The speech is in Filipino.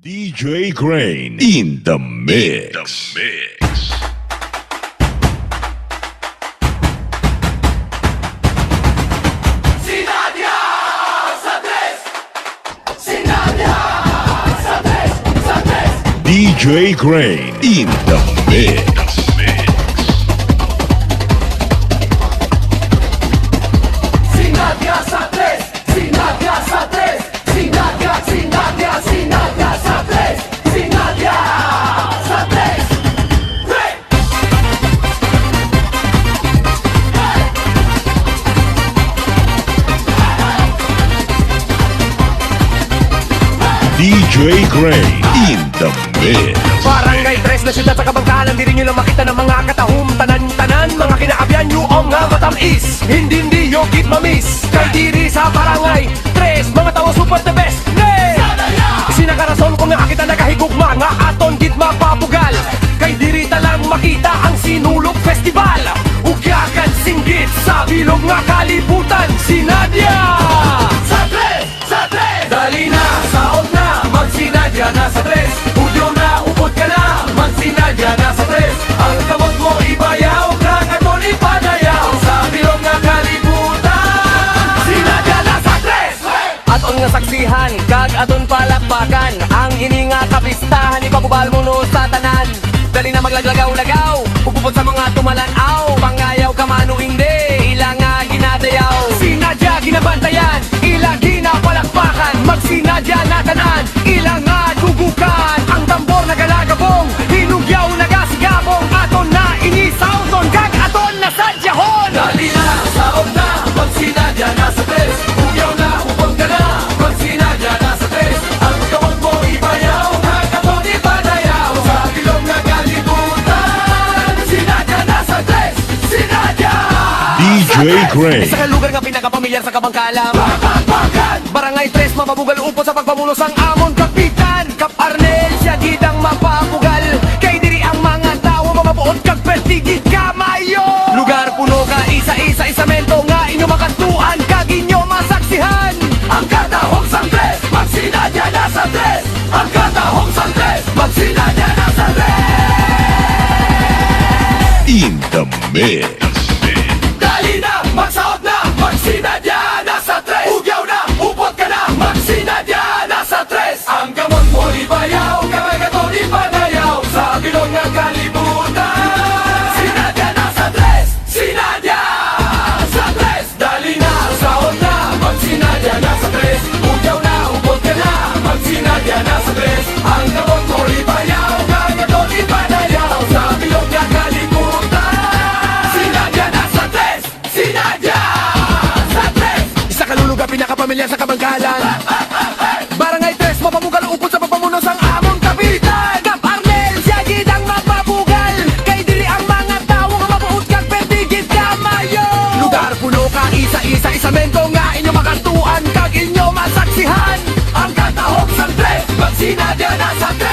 DJ Grain in the mix. DJ Grain in the mix. DJ Grain in the mix. Barangay Tres na siyudad sa Kabangkalan, di rin nyo lang makita ng mga katahum. Tanan-tanan, mga kinaabyan nyo ang nga matamis. Hindi nyo kit mamis. Kay diri sa Barangay Tres, mga tao super the best. Sinakarason kung nga kita nakahigugma, nga aton git mapapugal. Kay diri talang makita ang Sinulog Festival. Ugyakan singgit sa bilog nga kalibutan. Si Nadia sa Tres, sa Tres. Dali na, saot na, magsinadya na sa Tres. Udyo na, upod ka na, magsinadya na sa Tres. Ang kamot mo ibayaw, krangat mo ipanayaw sa bilog nga kalibutan. Sinadya na sa Tres. Aton nga saksihan, kag aton palakpakan. Ang ini nga kapistahan, ipagubal mo no sa tanan. Dali na maglaglagaw-lagaw, pupupot sa mga tumalanaw. Pangayaw ka mano hindi, ilang nga ginadayaw. Sinadya ginabantayan, ilang ginapalakpakan. Magsinadya na tanan, ilang nga dugukan. Ang tambor na galagabong, hinugyaw na gasigabong. Aton na inisauton, kag aton na sadyahon. Dali na, saot na, magsinadya na sa Tres. Hugyaw na, upong ka na, magsinadya na sa Tres. Ang kamot mo ibayaw, kag aton ipanayaw sa bilog na kalibutan. Sinadya na sa Tres, sinadya DJ Grain. isa ka lugar nga pinakapamilyar sa Kabangkalan. Barangay Tres, mapabugal upot sa pagpamulos ang amon kapitan. Kap Arnel, siya gidang mapapugal. Kay diri ang mga tao mapabuot kag pertigid kamayo. Lugar puno ka isa-isa isamento nga inyo makantuan kag inyo masaksihan. Ang katahong sang Tres, magsinadya na sa Tres. Ang katahong sang Tres, magsinadya na sa Tres. In the mix. Dali na, magsaot na, magsinadya na sa Tres. Ugyaw na, upot ka na, magsinadya na sa Tres. Ang gamot mo ibayaw, kamagaton ipanayaw sa bilog nga kalibutan. Sinadya na sa Tres, sinadya sa Tres. Dali na, saot na, magsinadya na sa Tres. Ugyaw na, upot ka na, magsinadya na sa Tres. Ang gamot mo ibayaw, kamagaton ipanayaw sa bilog nga kalibutan. Sinadya na sa Tres, sinadya sa Tres. Isa kaluluga pinakapamilyar sa Kabangkalan. Barangay Tres, mapabugal upot sa pagpamunos ang among kapitan. Kap Arnel, siya gidang mapabugal. Kay dili ang mga tao nga mabuot kag pertigid kamayo. Lugar puno ka isa-isa isamento nga inyo makantuan kag inyo masaksihan. Ang katahog sa Tres, magsinadya na sa Tres.